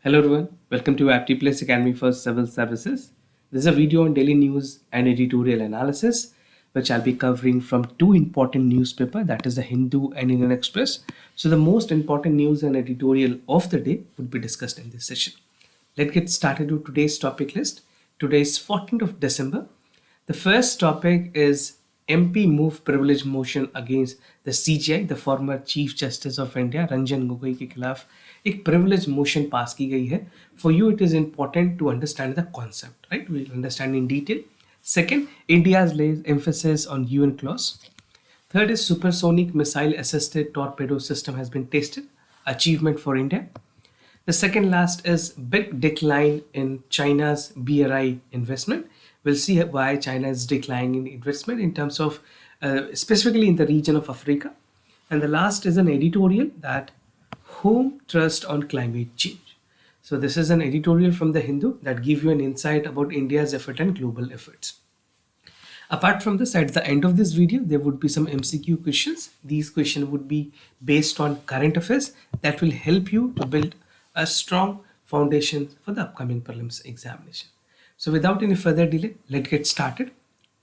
Hello everyone, welcome to Aptly Academy for Civil Services. This is a video on daily news and editorial analysis, which I'll be covering from two important newspapers, that is the Hindu and Indian Express. So the most important news and editorial of the day would be discussed in this session. Let's get started with today's topic list. Today is 14th of December. The first topic is MP move privilege motion against the CJI, the former Chief Justice of India, Ranjan Gogoi के खिलाफ एक privilege motion पास की गई है. For you, it is important to understand the concept, right? We'll understand in detail. Second, India's lays emphasis on UN clause. Third is supersonic missile assisted torpedo system has been tested. Achievement for India. The second last is big decline in China's BRI investment. We'll see why China is declining in investment in terms of specifically in the region of Africa. And the last is an editorial that whom trust on climate change. So this is an editorial from the Hindu that give you an insight about India's effort and global efforts. Apart from this, at the end of this video, there would be some MCQ questions. These questions would be based on current affairs that will help you to build a strong foundation for the upcoming prelims examination. So without any further delay, let's get started.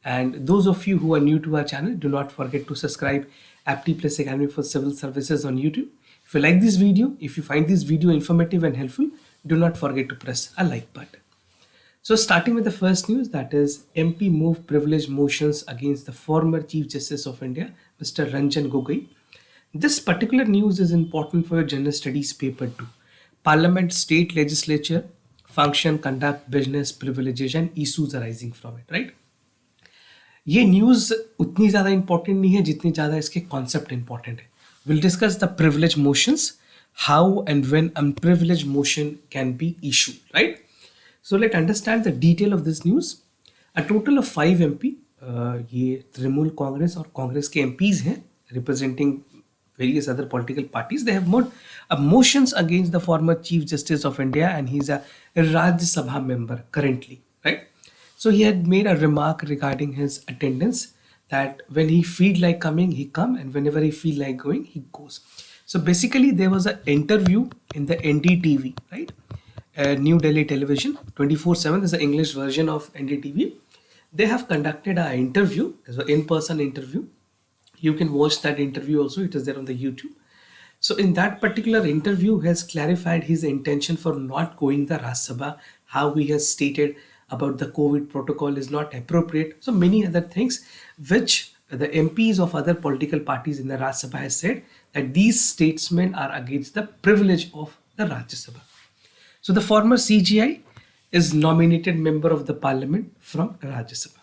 And those of you who are new to our channel, do not forget to subscribe Aptly Academy for Civil Services on YouTube. If you like this video, if you find this video informative and helpful, do not forget to press a like button. So starting with the first news, that is MP move privilege motions against the former Chief Justice of India, Mr. Ranjan Gogoi. This particular news is important for your General Studies paper 2. Parliament, state legislature, function, conduct, business, privileges and issues arising from it, right? ये news उतनी ज़्यादा important नहीं है जितनी ज़्यादा इसके concept important है. Will discuss the privilege motions, how and when unprivileged motion can be issued, right? So let's understand the detail of this news. A total of 5 MP, ये तृणमूल कांग्रेस और कांग्रेस के MPs हैं representing various other political parties. They have made motions against the former Chief Justice of India, and he's a Rajya Sabha member currently, right? So he had made a remark regarding his attendance that when he feel like coming, he come, and whenever he feel like going, he goes. So basically, there was an interview in the NDTV, right? New Delhi Television, 24/7 is the English version of NDTV. They have conducted an interview, it's an in-person interview. You can watch that interview also, it is there on the YouTube. So in that particular interview, he has clarified his intention for not going the Rajya Sabha, how he has stated about the COVID protocol is not appropriate. So many other things which the MPs of other political parties in the Rajya Sabha has said that these statements are against the privilege of the Rajya Sabha. So the former CGI is nominated member of the parliament from Rajya Sabha.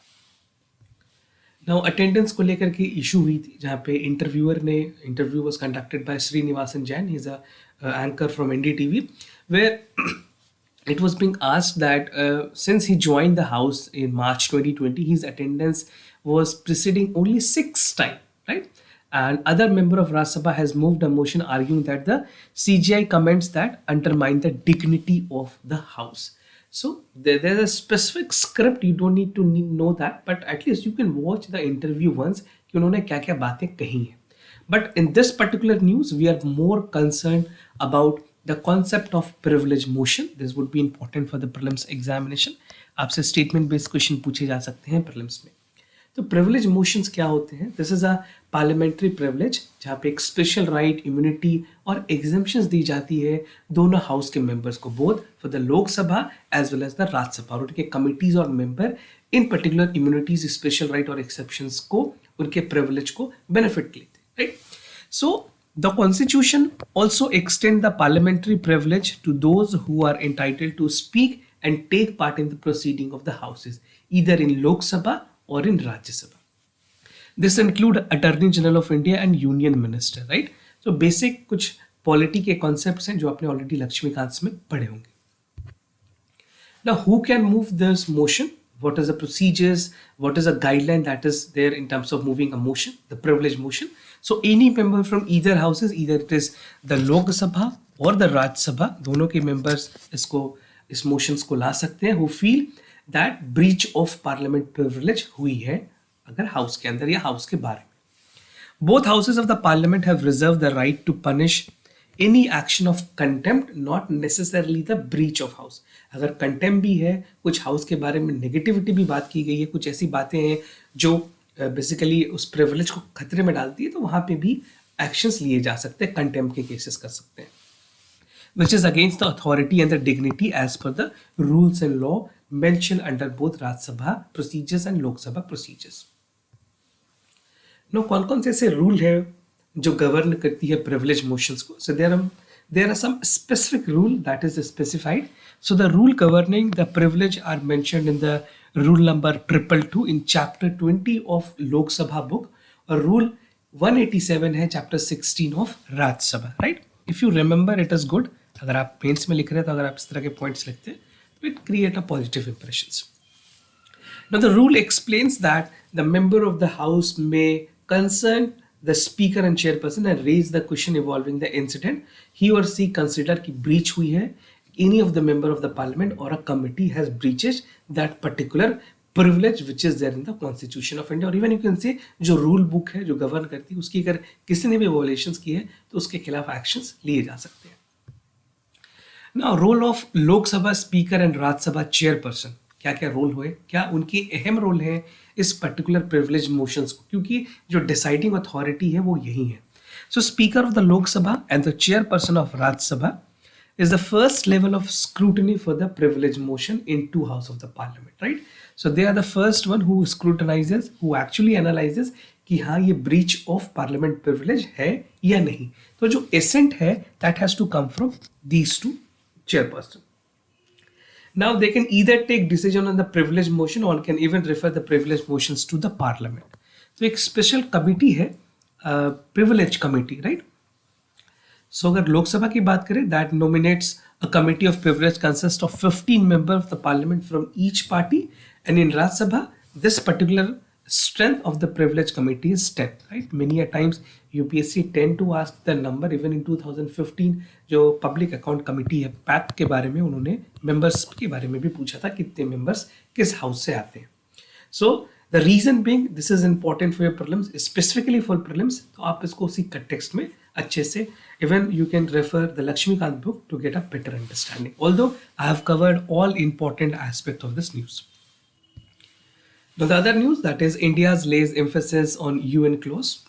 Now attendance को लेकर के issue हुई थी जहाँ पे interview was conducted by Srinivasan Jain. He's a anchor from NDTV, where it was being asked that since he joined the house in March 2020, his attendance was preceding only 6 times, right? And other member of Rajya Sabha has moved a motion arguing that the CGI comments that undermine the dignity of the house. So there's a specific script, you don't need to know that, but at least you can watch the interview once कि उन्होंने क्या क्या बातें कही हैं. But in this particular news, we are more concerned about the concept of privilege motion. This would be important for the prelims examination. आपसे statement based question पूछे जा सकते हैं prelims में. तो प्रिविलेज मोशंस क्या होते हैं? This is a parliamentary privilege जहाँ पे एक स्पेशल राइट, इम्यूनिटी और एग्जेम्पशंस दी जाती है दोनों हाउस के मेंबर्स को, both for the Lok Sabha as well as the Rajya Sabha, और उनके कमिटीज और member in particular immunities, special right और एक्सेप्शंस को, उनके प्रिविलेज को बेनिफिट लेते हैं, right? So the constitution also extend the parliamentary privilege to those who are entitled to speak and take part in the proceeding of the houses either in Lok Sabha or in Rajya Sabha. This include Attorney General of India and Union Minister, right? So basic कुछ polity के concepts हैं जो आपने already Laxmikant में पढ़े होंगे. Now who can move this motion? What is the procedures? What is a guideline that is there in terms of moving a motion, the privilege motion? So any member from either houses, either it is the Lok Sabha or the Rajya Sabha, दोनों के members इस motions को ला सकते हैं who feel that breach of parliament privilege हुई है अगर house के अंदर या हाउस के बाहर. Both houses of the parliament have reserved the right to punish any action of contempt, not necessarily the breach of house. अगर contempt भी है, कुछ house के बारे में negativity भी बात की गई है, कुछ ऐसी बातें हैं जो बेसिकली उस privilege को खतरे में डालती है, तो वहां पे भी actions लिए जा सकते हैं, contempt के cases कर सकते हैं, which is against the authority and the dignity as per the rules and law mentioned under both Rajya Sabha procedures and Lok Sabha procedures. Now, कौन कौन से ऐसे रूल है जो गवर्न करती है प्रिविलेज मोशंस को? So there are some specific rule that is specified. So the rule governing the privilege are mentioned in the rule number 222 in chapter 20 of Lok Sabha book, और rule 187 है chapter 16 of Rajya Sabha, right? If you remember, it is good. अगर आप paints में लिख रहे हैं तो अगर आप इस तरह के पॉइंट्स लिखते हैं तो it create a positive impressions. Now the rule explains that the member of the house may concern the speaker and chairperson and raise the question involving the incident he or she consider कि breach हुई है, any of the member of the parliament or a committee has breaches that particular privilege which is there in the constitution of India, or even you can say जो rule book है जो govern करती है उसकी अगर किसी ने भी violations की है तो उसके खिलाफ actions लिए जा सकते हैं. Now role of लोक सभा स्पीकर एंड राज्यसभा चेयरपर्सन, क्या क्या रोल हुए, क्या उनकी अहम रोल है इस पर्टिकुलर प्रिविलेज मोशंस को, क्योंकि जो डिसाइडिंग अथॉरिटी है वो यही है. सो स्पीकर ऑफ द लोक सभा and the chairperson of Rajya Sabha is the first level of scrutiny for the privilege motion in two house of the parliament, right? So they are the first one who scrutinizes, who actually analyzes कि हाँ ये breach of parliament privilege है या नहीं. तो जो assent है that has to come from these two chairperson. Now they can either take decision on the privilege motion or can even refer the privilege motions to the parliament. तो एक special committee है privilege committee, right? So अगर लोकसभा की बात करें, that nominates a committee of privilege consists of 15 members of the parliament from each party, and in Rajya Sabha this particular strength of the privilege committee is 10, right? Many a times UPSC tend to ask the number. Even in 2015 जो public account committee है pack के बारे में उन्होंने members के बारे में भी पूछा था कितने members किस house से आते हैं. So the reason being this is important for your prelims, specifically for prelims, तो आप इसको उसी context में अच्छे से, even you can refer the Lakshmikant book to get a better understanding, although I have covered all important aspects of this news. Now the other news, that is India's lays emphasis on UN clause.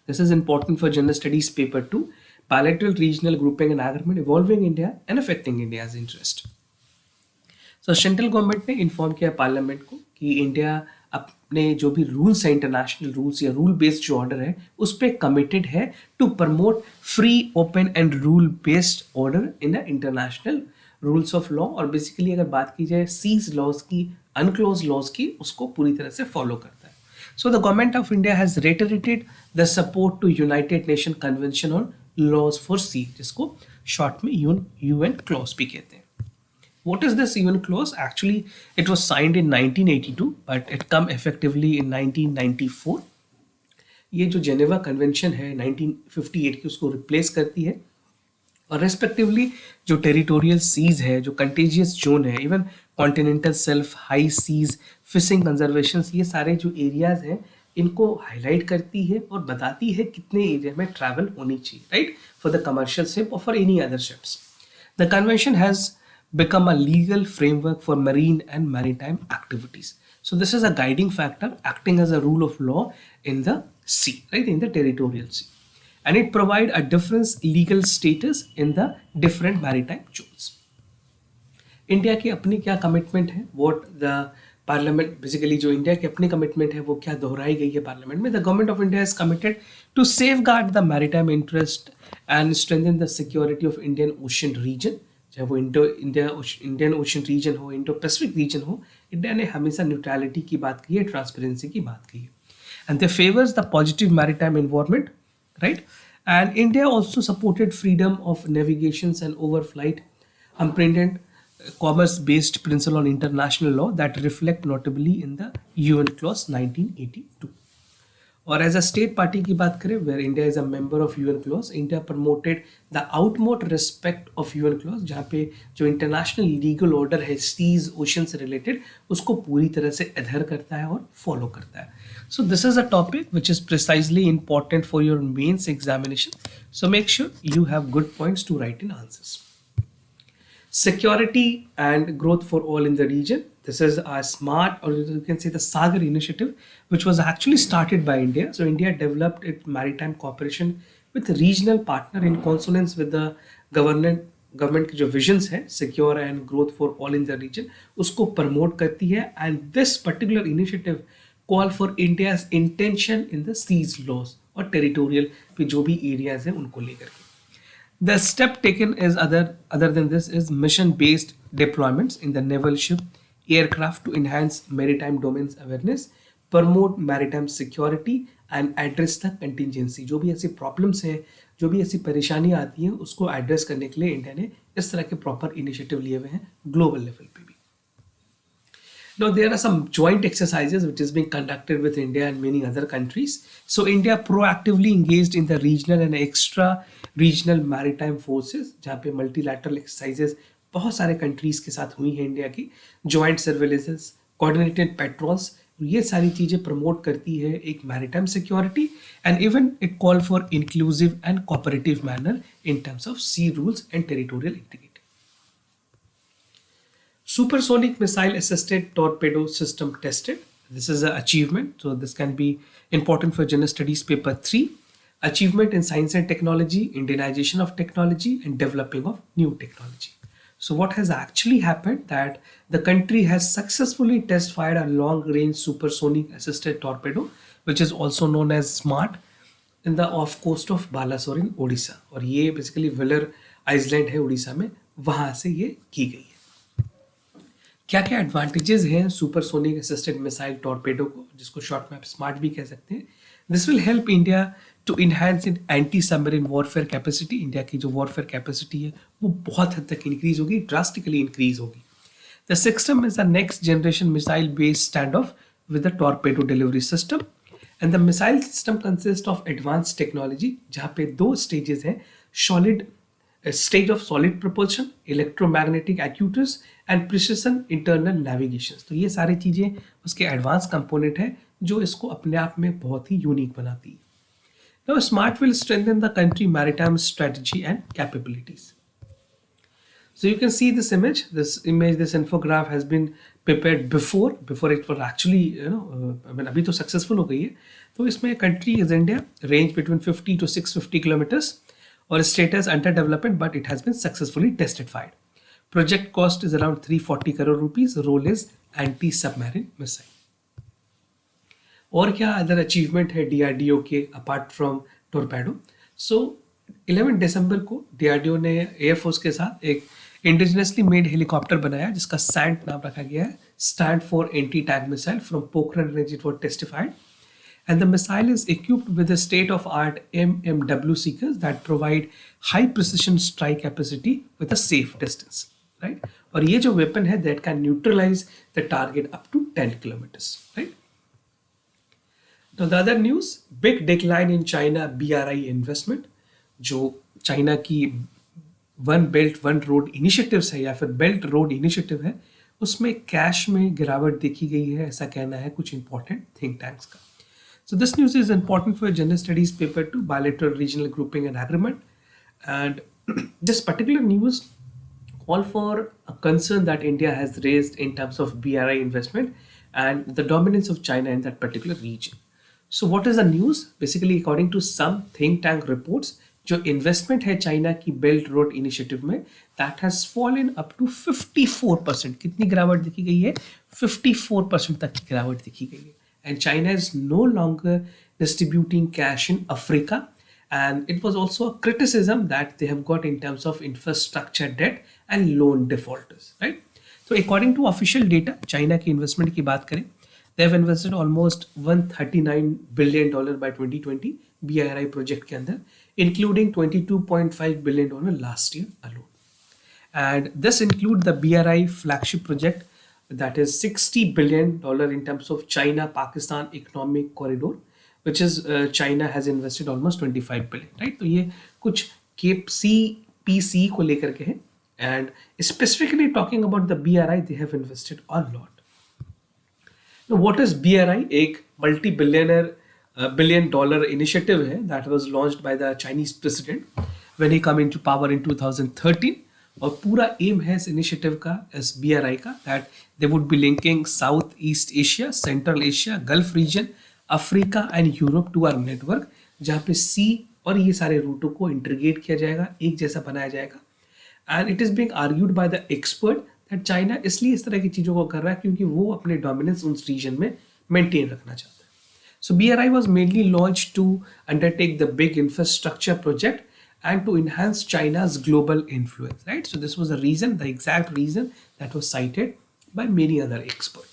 This is important for general studies paper 2, bilateral regional grouping and agreement involving India and affecting India's interest. So central government ने inform किया parliament को कि India अपने जो भी rules है, international rules या rule based जो ऑर्डर है उस पर कमिटेड है to promote free, open and rule based order in the international rules of law. और बेसिकली अगर बात की जाए सीज लॉज की, अनक्लोज लॉज की, उसको पूरी तरह से फॉलो करता है. So the government of India has रेटरेटेड the support to United Nation convention on laws for sea, जिसको शॉर्ट में यूएन क्लॉज भी कहते हैं. What is this UN clause? Actually, it was signed in 1982, but it come effectively in 1994. ये जो Geneva convention है 1958 की, उसको रिप्लेस करती है. और रेस्पेक्टिवली जो टेरिटोरियल सीज है, जो कंटेजियस जोन है, even continental shelf, high seas, fishing conservation, ये सारे जो एरियाज हैं इनको हाईलाइट करती है और बताती है कितने एरिया में ट्रैवल होनी चाहिए, right, for the commercial ship और for any other ships. The convention has become a legal framework for marine and maritime activities. So this is a guiding factor acting as a rule of law in the sea, right, in the territorial sea. And it provide a different legal status in the different maritime zones. India की अपनी क्या commitment है, what the parliament, basically जो India की अपनी commitment है वो क्या दोहराई गई है पार्लियामेंट में. The government of India is committed to safeguard the maritime interest and strengthen the security of Indian Ocean region. चाहे वो इंडियन ओशन रीजन हो, इंडो पैसिफिक रीजन हो, इंडिया ने हमेशा न्यूट्रलिटी की बात की है, ट्रांसपेरेंसी की बात की है. And they favours the positive maritime environment, right. And India also supported freedom of navigation and overflight, unimpeded commerce based principle on international law that reflect notably in the UNCLOS 1982. और as a state party की बात करें, where India is a member of UNCLOS, India promoted the utmost respect of UNCLOS, जहाँ पे जो international legal order है seas ocean से related उसको पूरी तरह से अधर करता है और फॉलो करता है. So this is a topic which is precisely important for your mains examination. So make sure you have good points to write in answers. Security and growth for all in the region. This is a smart, or you can say the Sagar initiative, which was actually started by India. So India developed its maritime cooperation with regional partner in consonance with the government की जो visions है secure and growth for all in the region उसको promote करती है. And this particular initiative call for India's intention in the seas laws और territorial पे जो भी areas हैं उनको लेकर के. The step taken is other than this is mission-based deployments in the naval ship, aircraft to enhance maritime domains awareness, promote maritime security and address the contingency. जो भी ऐसी प्रॉब्लम्स हैं, जो भी ऐसी परेशानियां आती हैं उसको एड्रेस करने के लिए इंडिया ने इस तरह के प्रॉपर इनिशिएटिव लिए हुए हैं ग्लोबल लेवल पे भी. Now, there are some joint exercises which is being conducted with India and many other countries. So, India proactively engaged in the regional and extra-regional maritime forces, जहाँ पे multilateral exercises बहुत सारे countries के साथ हुई हैं इंडिया की, joint surveillances, coordinated patrols, ये सारी चीज़ें प्रमोट करती है एक maritime security and even it call for inclusive and cooperative manner in terms of sea rules and territorial integrity. Supersonic missile assisted torpedo system tested. This is an achievement. So this can be important for General Studies paper 3. Achievement in science and technology, Indianization of technology and developing of new technology. So what has actually happened that the country has successfully test fired a long range supersonic assisted torpedo, which is also known as SMART, in the off coast of Balasore in Odisha. और ये basically Wheeler Island है उड़ीसा में, वहाँ से ये की गई है. क्या क्या एडवांटेजेस हैं सुपरसोनिक असिस्टेड मिसाइल टॉर्पेडो को, जिसको शॉर्ट में आप स्मार्ट भी कह सकते हैं. This will help India to enhance in anti submarine warfare capacity. India की जो वॉरफेयर कैपेसिटी है वो बहुत हद तक इंक्रीज होगी, ड्रास्टिकली इंक्रीज होगी. The system is the next generation missile based stand of with the torpedo delivery system. And the missile system consist of advance technology, जहाँ पे दो स्टेजेस हैं, solid stage of solid propulsion, electromagnetic actuators and precision internal navigation. तो ये सारी चीज़ें उसके advance component हैं जो इसको अपने आप में बहुत ही यूनिक बनाती है. Now SMART will strengthen the country maritime strategy and capabilities. So you can see this image, this infograph has been prepared before it was actually अभी तो सक्सेसफुल हो गई है. तो इसमें country is India, range between 50 to 650 kilometers. Or status under development, but it has been successfully tested fired. Project cost is around 340 crore rupees. Role is anti-submarine missile. और क्या other achievement है DRDO के apart from torpedo. सो 11 दिसंबर को DRDO ने air force के साथ एक indigenously made helicopter बनाया जिसका SANT नाम रखा गया है, stand for anti tank missile. From Pokhran range it was testified. And the missile is equipped with a state-of-art MMW seekers that provide high precision strike capacity with a safe distance, right? और ये जो weapon है that can neutralize the target up to 10 kilometers, right? Now the other news, big decline in China BRI investment. जो China की one belt one road initiatives है या फिर belt road initiative है, उसमें कैश में गिरावट देखी गई है, ऐसा कहना है कुछ इंपॉर्टेंट थिंक टैंक्स का. So this news is important for General Studies paper 2, bilateral regional grouping and agreement. And this particular news call for a concern that India has raised in terms of BRI investment and the dominance of China in that particular region. So what is the news? Basically, according to some think tank reports, जो investment है China की belt road initiative में, that has fallen up to 54%. कितनी गिरावट देखी गई है? 54% तक की गिरावट देखी गई है. And China is no longer distributing cash in Africa, and it was also a criticism that they have got in terms of infrastructure debt and loan defaulters, right? So according to official data, China की investment की बात करें, they have invested almost $139 billion by 2020 BRI project के अंदर, including $22.5 billion last year alone. And this include the BRI flagship project, that is $60 billion in terms of China-Pakistan economic corridor, which is China has invested almost 25 billion, right? तो ये कुछ KCPC को लेकर के है, and specifically talking about the BRI, they have invested a lot. Now, what is BRI? एक billion dollar initiative है that was launched by the Chinese president when he come into power in 2013. और पूरा M है इस initiative का, इस BRI का, that they would be linking South East Asia, Central Asia, Gulf region, Africa and Europe to our network, जहाँ पे सी और ये सारे रूटों को इंटीग्रेट किया जाएगा, एक जैसा बनाया जाएगा. And it is being argued by the expert that China इसलिए इस तरह की चीज़ों को कर रहा है क्योंकि वो अपने डोमिनेंस उस रीजन में मेंटेन रखना चाहता है. So BRI was mainly launched to undertake the big infrastructure project and to enhance China's global influence, right? So this was the reason, the exact reason that was cited by many other experts.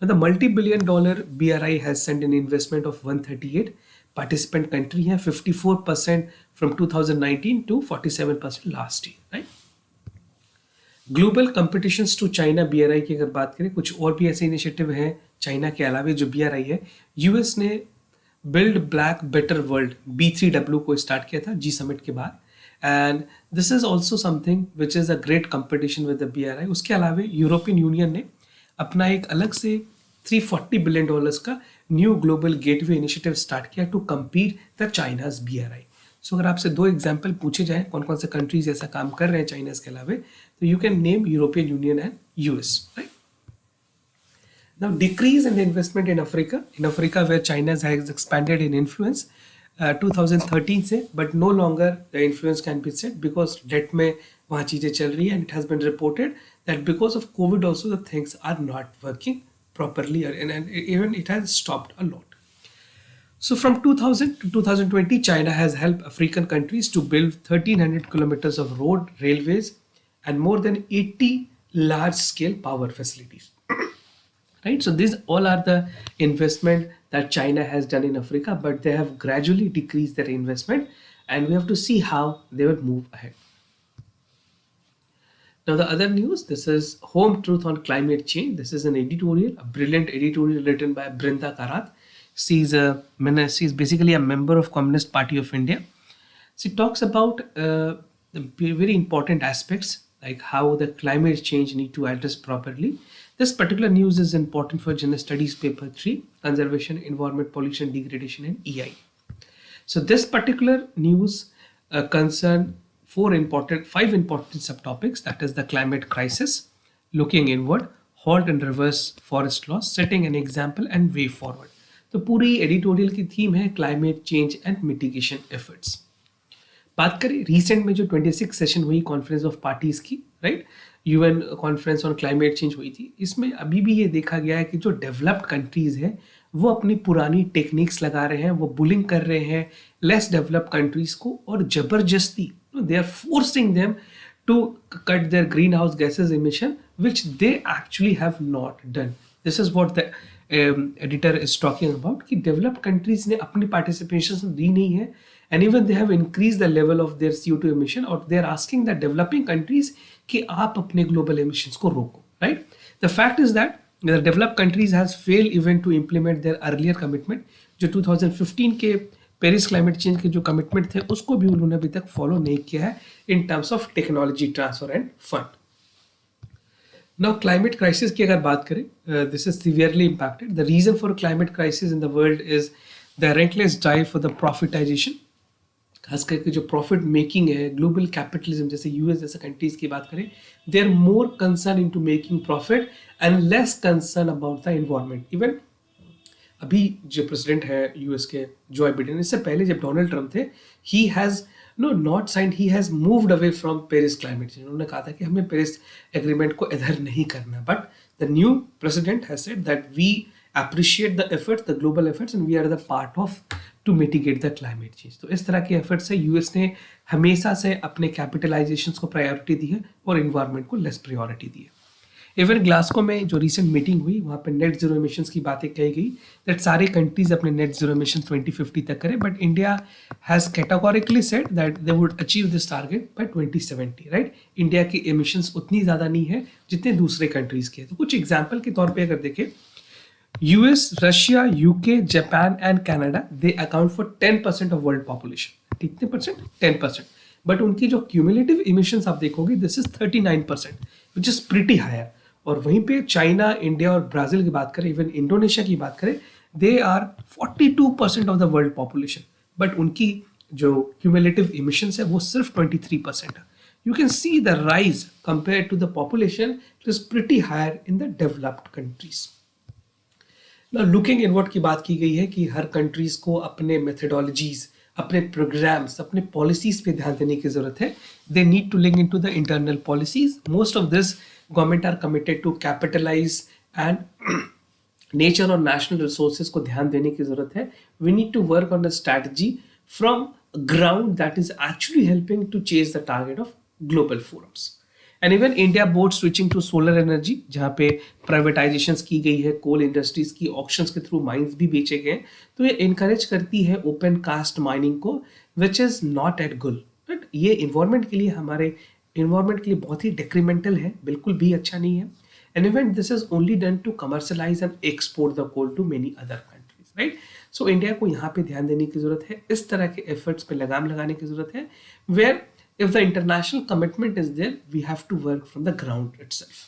Now the multi-billion dollar BRI has sent an investment of 138 participant country हैं, 54% from 2019 to 47% last year, right? Global competitions to China BRI की अगर बात करें, कुछ और भी ऐसे initiative हैं चाइना के अलावा जो BRI है. यूएस ने build black better world B3W को स्टार्ट किया था जी समिट के बाद, and this is also something which is a great competition with the BRI. उसके अलावा यूरोपियन यूनियन ने अपना एक अलग से $340 बिलियन का new global gateway initiative start किया to compete the China's BRI. So अगर आपसे दो एग्जाम्पल पूछे जाएं कौन कौन से कंट्रीज ऐसा काम कर रहे हैं चाइना के अलावा, तो you can name European union and US, right? Now, decrease in investment in Africa where China has expanded in influence 2013 से, but no longer the influence can be said because debt में वहाँ चीज़ें चल रही है, and it has been reported that because of COVID also the things are not working properly, and even it has stopped a lot. So from 2000 to 2020, China has helped African countries to build 1,300 kilometers of road, railways, and more than 80 large-scale power facilities. Right, so these all are the investment that China has done in Africa, but they have gradually decreased their investment, and we have to see how they will move ahead. Now the other news, this is Home Truth on Climate Change. This is an editorial, a brilliant editorial written by Brinda Karat. She's basically a member of Communist Party of India. She talks about the very important aspects like how the climate change need to address properly. This particular news is important for General Studies Paper 3, Conservation, Environment, Pollution, Degradation and EI. So this particular news concern five important subtopics, that is the climate crisis, looking inward, halt and reverse forest loss, setting an example and way forward. तो पूरी editorial की theme है climate change and mitigation efforts. बात करें recent में जो 26 session हुई conference of parties की, right, UN conference on climate change हुई थी. इसमें अभी भी ये देखा गया है कि जो डेवलप्ड कंट्रीज हैं वो अपनी पुरानी टेक्निक्स लगा रहे हैं, वो बुलिंग कर रहे हैं लेस डेवलप्ड कंट्रीज को, और जबरदस्ती they are forcing them to cut their green house gases emission which they actually have not done. This is what the editor is talking about कि डेवलप्ड कंट्रीज ने अपनी participation दी नहीं है, and even they have increased the level of their CO2 emission, और they are asking the developing countries कि आप अपने global emissions को रोको, right? The fact is that the developed countries has failed even to implement their earlier commitment. जो 2015 के Paris climate change के जो कमिटमेंट थे उसको भी उन्होंने अभी तक फॉलो नहीं किया है in terms of technology transfer and fund. Now climate crisis की अगर बात करें, this is severely impacted. The reason for climate crisis in the world is the relentless drive for the profitization. खास करके जो प्रॉफिट मेकिंग है, global capitalism, जैसे US जैसे कंट्रीज की बात करें, they are more concern in to making profit and less concern about the environment. Even अभी जो प्रेसिडेंट है US के जो बाइडेन, इससे पहले जब डोनाल्ड ट्रम्प थे, he has not signed, he has moved away from Paris climate change. उन्होंने कहा था कि हमें पेरिस एग्रीमेंट को इधर नहीं करना, but the new president has said that we appreciate the efforts, the global efforts, and we are the part of to mitigate the climate change. तो इस तरह के efforts से US ने हमेशा से अपने capitalizations को प्रायोरिटी दी है और environment को लेस प्रायोरिटी दी है. इवन ग्लासगो में जो रिसेंट मीटिंग हुई वहाँ पे नेट जीरो एमिशंस की बातें कही गई दैट सारे कंट्रीज अपने नेट जीरो एमिशन 2050 तक करें, but India has categorically said that they would achieve this target by 2070, right. India की एमिशंस उतनी ज़्यादा नहीं है जितने दूसरे कंट्रीज़ के. तो कुछ एग्जाम्पल के तौर पर अगर देखें US, Russia, UK, Japan and Canada, they account for 10% of world population. कितने परसेंट? 10%. बट उनकी जो क्यूमुलेटिव इमिशंस आप देखोगे this is 39%, which is pretty higher. और वहीं पे चाइना, इंडिया और ब्राजील की बात करें, इवन इंडोनेशिया की बात करें, they are 42% of the world population. But उनकी जो क्यूमुलेटिव इमिशंस है वो सिर्फ 23% है. You can see the rise compared to the population, it is pretty higher in the developed countries. Now looking inward की बात की गई है कि हर कंट्रीज को अपने मेथडोलॉजीज, अपने प्रोग्राम्स, अपने पॉलिसीज पे ध्यान देने की जरूरत है. They need to link into the internal policies. Most of this government are committed to capitalize and nature और नेशनल रिसोर्सेज को ध्यान देने की जरूरत है. We need to work on a strategy from ground that is actually helping to chase the target of global forums. And even India board switching to solar energy, जहाँ पे privatization की गई है, कोल इंडस्ट्रीज की auctions के through mines भी बेचे गए, तो ये इनकरेज करती है ओपन कास्ट माइनिंग को, which is not at good. But ये इन्वायरमेंट के लिए, हमारे इन्वायरमेंट के लिए बहुत ही डिक्रीमेंटल है, बिल्कुल भी अच्छा नहीं है. And even this is only done to commercialize and export the coal to many other countries, right. So India को यहाँ पे ध्यान देने की जरूरत है, इस तरह के एफर्ट्स पे लगाम लगाने की जरूरत है, where if the international commitment is there, we have to work from the ground itself.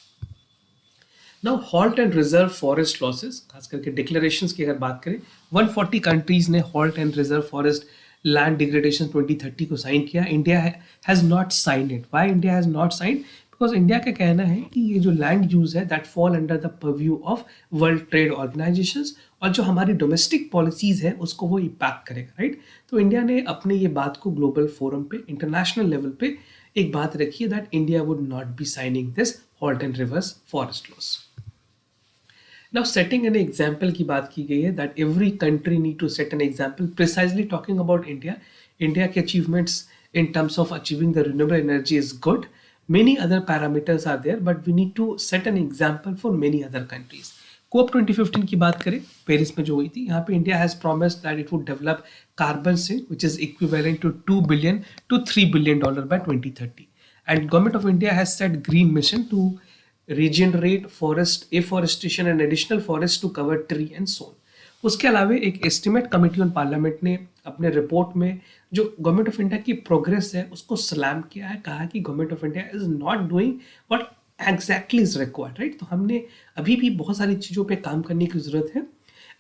Now halt and reserve forest losses, खास करके declarations की अगर बात करें, 140 countries ने halt and reserve forest land degradation 2030 को साइन किया. India has not signed it. Why India has not signed? Because India का कहना है कि ये जो land use है that fall under the purview of World Trade Organizations, और जो हमारी डोमेस्टिक पॉलिसीज़ है उसको वो इम्पैक्ट करेगा, राइट. तो इंडिया ने अपने ये बात को ग्लोबल फोरम पे, इंटरनेशनल लेवल पे एक बात रखी है that India would not be signing this halt and reverse forest loss. Now setting an example की बात की गई है that every country need to set an example, precisely talking about India. India के achievements in terms of achieving the renewable energy is good. Many other parameters are there, but we need to set an example for many other countries. कोप 2015 की बात करें, Paris में जो हुई थी, यहाँ पे India has promised that it would develop carbon sink which is equivalent to $2 billion to $3 billion by 2030. And government of India has set green mission to regenerate forest, afforestation and additional forest to cover tree and soil. उसके अलावा एक estimate committee on parliament ने अपने report में जो government of India की progress है उसको सलाम किया है, कहा कि government of India is not doing what exactly is required, right. तो हमने अभी भी बहुत सारी चीज़ों पे काम करने की ज़रूरत है.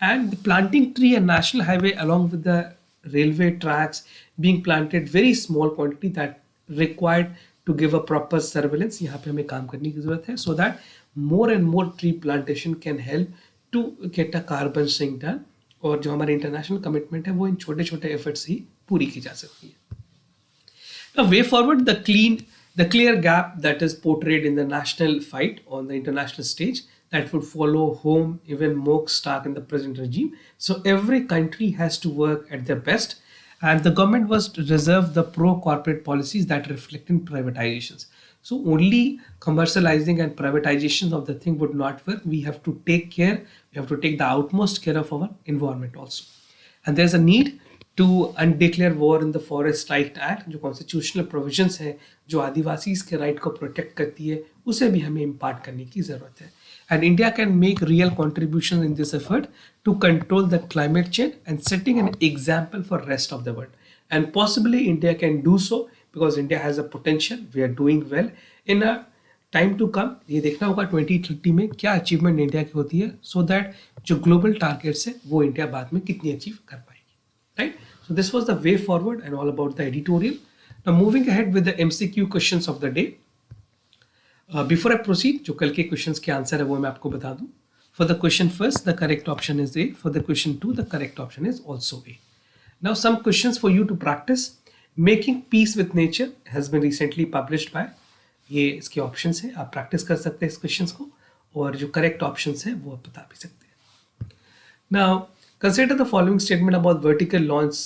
And planting tree and national highway along with the railway tracks being planted very small quantity that required to give a proper surveillance, यहाँ पे हमें काम करने की ज़रूरत है, so that more and more tree plantation can help to get a carbon sink done. और जो हमारे इंटरनेशनल कमिटमेंट है वो इन छोटे छोटे एफर्ट्स ही पूरी की जा सकती है. Now, way forward, the clear gap that is portrayed in the national fight on the international stage that would follow home even more stark in the present regime. So every country has to work at their best, and the government was to reserve the pro-corporate policies that reflect in privatizations. So only commercializing and privatization of the thing would not work. We have to take care. We have to take the utmost care of our environment also. And there's a need to undeclare war in the forest right act, जो constitutional provisions है जो आदिवासी के right को protect करती है, उसे भी हमें इम्पार्ट करने की ज़रूरत है. And India can make real contribution in this effort to control the climate change and setting an example for rest of the world. And possibly India can do so because India has a potential. We are doing well. In a time to come ये देखना होगा 2030 में क्या achievement India की होती है, so that जो global targets है वो इंडिया बाद में कितनी अचीव कर पाएगी, right. So this was the way forward and all about the editorial. Now moving ahead with the MCQ questions of the day. Before I proceed, जो कल के questions के answer है वो मैं आपको बता दूं. For the question first, the correct option is A. For the question 2, the correct option is also A. Now some questions for you to practice. Making peace with nature has been recently published by. ये इसके options है, आप practice कर सकते हैं इस questions को, और जो correct options है वो आप बता भी सकते हैं. Now consider the following statement about vertical launch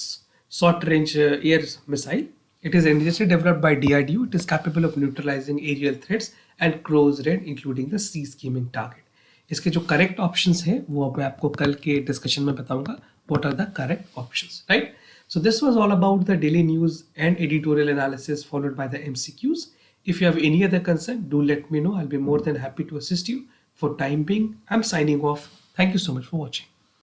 short-range air missile. It is initially developed by DRDO. It is capable of neutralizing aerial threats and close range, including the sea skimming target. इसके जो correct options हैं वो मैं आपको कल के discussion में बताऊंगा. What are the correct options, right? So this was all about the daily news and editorial analysis followed by the MCQs. If you have any other concern, do let me know. I'll be more than happy to assist you. For time being, I'm signing off. Thank you so much for watching.